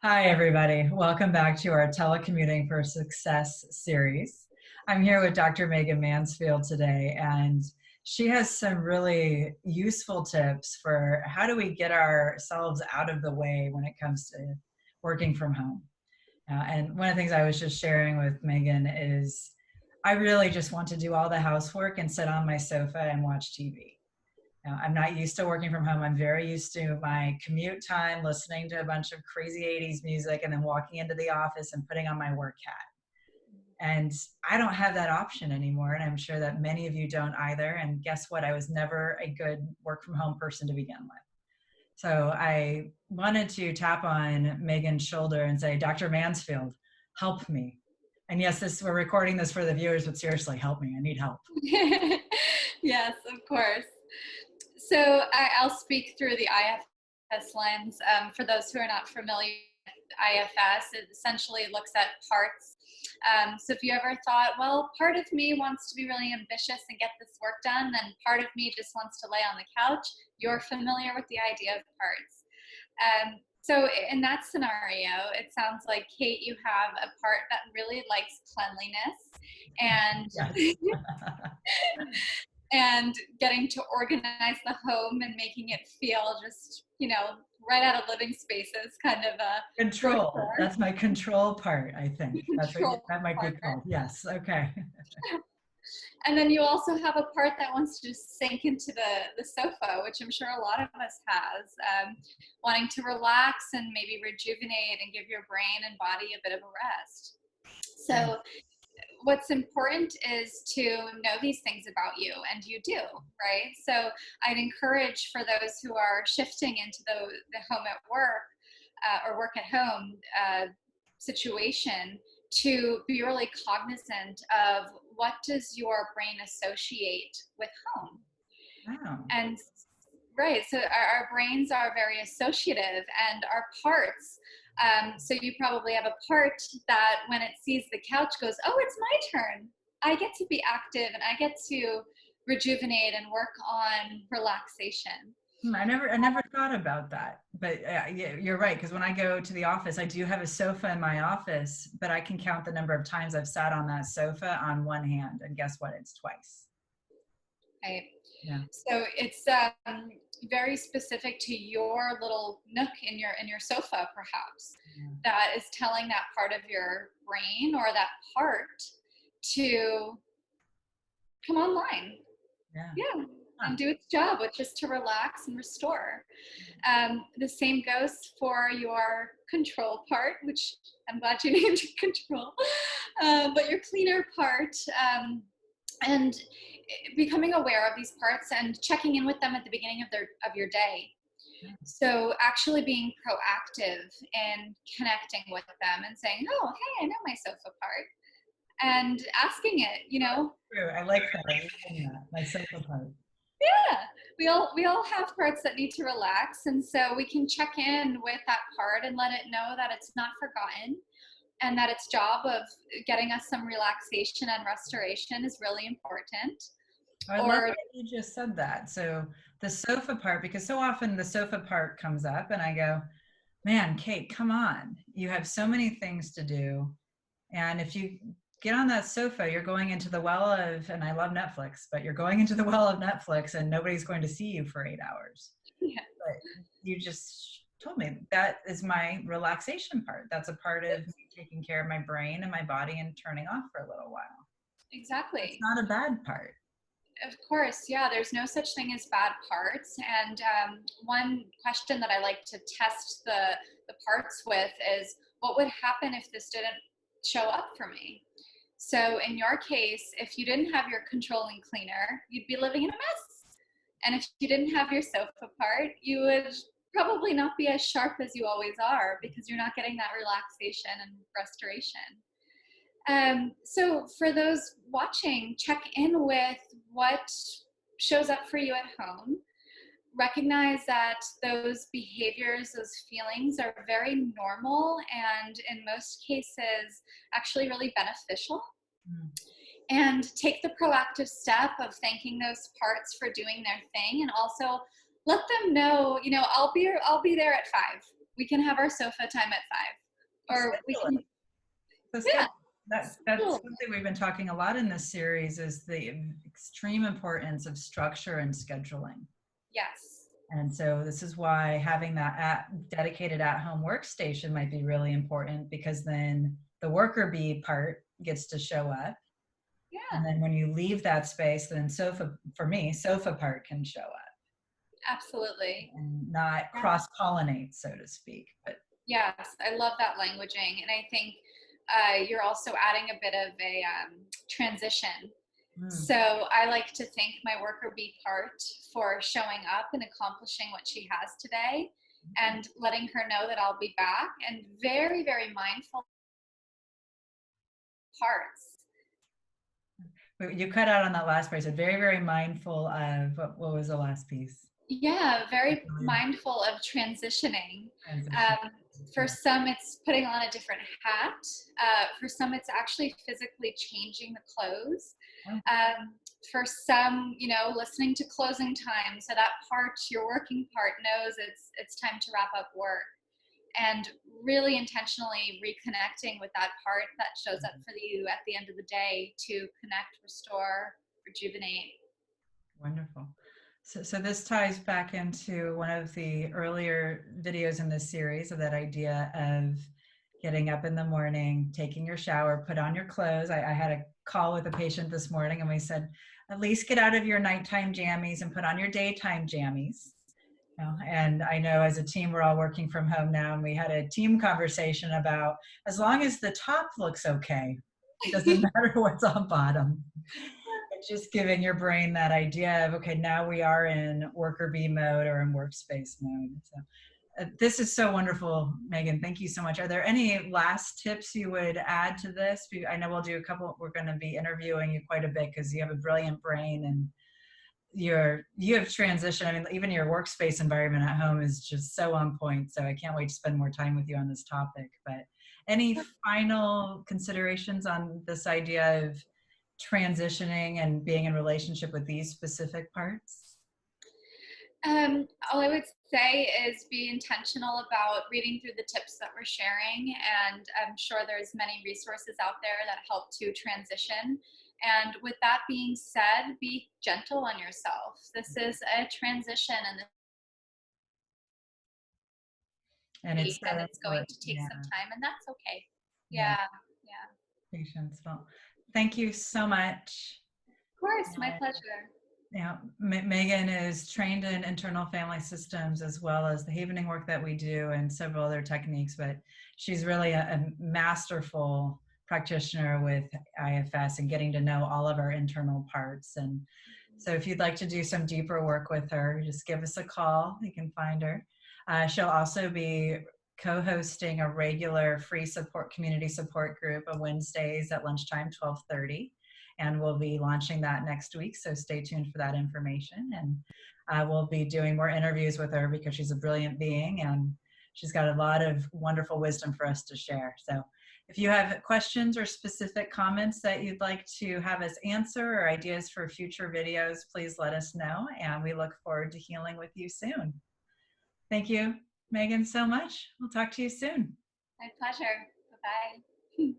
Hi, everybody. Welcome back to our Telecommuting for Success series. I'm here with Dr. Megan Mansfield today, and she has some really useful tips for how do we get ourselves out of the way when it comes to working from home. And one of the things I was just sharing with Megan is I really just want to do all the housework and sit on my sofa and watch TV. I'm not used to working from home. I'm very used to my commute time, listening to a bunch of crazy 80s music, and then walking into the office and putting on my work hat. And I don't have that option anymore. And I'm sure that many of you don't either. And guess what? I was never a good work from home person to begin with. So I wanted to tap on Megan's shoulder and say, Dr. Mansfield, help me. And yes, we're recording this for the viewers, but seriously, help me. I need help. Yes, of course. So I'll speak through the IFS lens. For those who are not familiar with IFS, it essentially looks at parts. So if you ever thought, well, part of me wants to be really ambitious and get this work done, and part of me just wants to lay on the couch, you're familiar with the idea of parts. So in that scenario, it sounds like, Kate, you have a part that really likes cleanliness and and getting to organize the home and making it feel just, right out of living spaces, kind of a control. That's my control part, I think. That might be called. Yes. Okay. And then you also have a part that wants to just sink into the sofa, which I'm sure a lot of us has, wanting to relax and maybe rejuvenate and give your brain and body a bit of a rest. So what's important is to know these things about you, and you do, right? So I'd encourage for those who are shifting into the home at work or work at home situation to be really cognizant of what does your brain associate with home. Wow. And right, so our brains are very associative, and our parts, so you probably have a part that when it sees the couch goes, oh, it's my turn. I get to be active and I get to rejuvenate and work on relaxation. I never thought about that, but you're right. Because when I go to the office, I do have a sofa in my office, but I can count the number of times I've sat on that sofa on one hand, and guess what? It's twice. Right. Yeah. So it's very specific to your little nook in your sofa, perhaps, that is telling that part of your brain or that part to come online. Yeah. And do its job, which is to relax and restore. The same goes for your control part, which I'm glad you named control, but your cleaner part, and becoming aware of these parts and checking in with them at the beginning of your day. So actually being proactive in connecting with them and saying, oh, hey, I know my sofa part, and asking it, True. I like that. My sofa part. Yeah, we all have parts that need to relax, and so we can check in with that part and let it know that it's not forgotten, and that its job of getting us some relaxation and restoration is really important. I love that you just said that. So the sofa part, because so often the sofa part comes up and I go, man, Kate, come on. You have so many things to do. And if you get on that sofa, you're going into the well of, and I love Netflix, but you're going into the well of Netflix and nobody's going to see you for 8 hours. Yeah. But you just told me that is my relaxation part. That's a part of me taking care of my brain and my body and turning off for a little while. Exactly. It's not a bad part. Of course, yeah, there's no such thing as bad parts. And one question that I like to test the parts with is, what would happen if this didn't show up for me? So in your case, if you didn't have your controlling cleaner, you'd be living in a mess. And if you didn't have your sofa part, you would probably not be as sharp as you always are, because you're not getting that relaxation and restoration. So for those watching, check in with what shows up for you at home. Recognize that those behaviors, those feelings are very normal and in most cases actually really beneficial. And take the proactive step of thanking those parts for doing their thing, and also let them know, I'll be there at 5. We can have our sofa time at 5, or we Schedule can, it. So yeah, that's schedule. something we've been talking a lot in this series, is the extreme importance of structure and scheduling. Yes. And so this is why having that dedicated at-home workstation might be really important, because then the worker bee part gets to show up. Yeah, And then when you leave that space, then for me, sofa part can show up absolutely. and not Yeah. cross-pollinate, so to speak. But Yes, I love that languaging. And I think you're also adding a bit of a transition. So I like to thank my worker bee part for showing up and accomplishing what she has today, and letting her know that I'll be back, and very, very mindful parts. you cut out on that last part. So very, very mindful of what was the last piece? Yeah, very mindful of transitioning. Transition. Um, for some, it's putting on a different hat. For some, it's actually physically changing the clothes. For some, listening to closing time, so that part, your working part, knows it's time to wrap up work, and really intentionally reconnecting with that part that shows up for you at the end of the day to connect, restore, rejuvenate. Wonderful. So this ties back into one of the earlier videos in this series, of that idea of getting up in the morning, taking your shower, put on your clothes. I had a call with a patient this morning, and we said, at least get out of your nighttime jammies and put on your daytime jammies. And I know as a team, we're all working from home now, and we had a team conversation about, as long as the top looks okay, it doesn't matter what's on bottom. It's just giving your brain that idea of, okay, now we are in worker bee mode or in workspace mode. So this is so wonderful, Megan. Thank you so much. Are there any last tips you would add to this? I know we'll do a couple. We're going to be interviewing you quite a bit because you have a brilliant brain, and you have transitioned. I mean, even your workspace environment at home is just so on point. So I can't wait to spend more time with you on this topic. But any final considerations on this idea of transitioning and being in relationship with these specific parts? All I would say is be intentional about reading through the tips that we're sharing, and I'm sure there's many resources out there that help to transition. And with that being said, be gentle on yourself. This is a transition, And it's so and it's going important. to take Yeah, some time, and that's okay. yeah, Yeah, yeah. patience. Well, thank you so much. Of course, my pleasure. Yeah, Megan is trained in internal family systems, as well as the havening work that we do and several other techniques, but she's really a masterful practitioner with IFS and getting to know all of our internal parts. And so if you'd like to do some deeper work with her, just give us a call. You can find her. She'll also be co-hosting a regular free community support group on Wednesdays at lunchtime, 12:30. And we'll be launching that next week, so stay tuned for that information. And we'll be doing more interviews with her because she's a brilliant being, and she's got a lot of wonderful wisdom for us to share. So if you have questions or specific comments that you'd like to have us answer, or ideas for future videos, please let us know, and we look forward to healing with you soon. Thank you, Megan, so much. We'll talk to you soon. My pleasure. Bye-bye.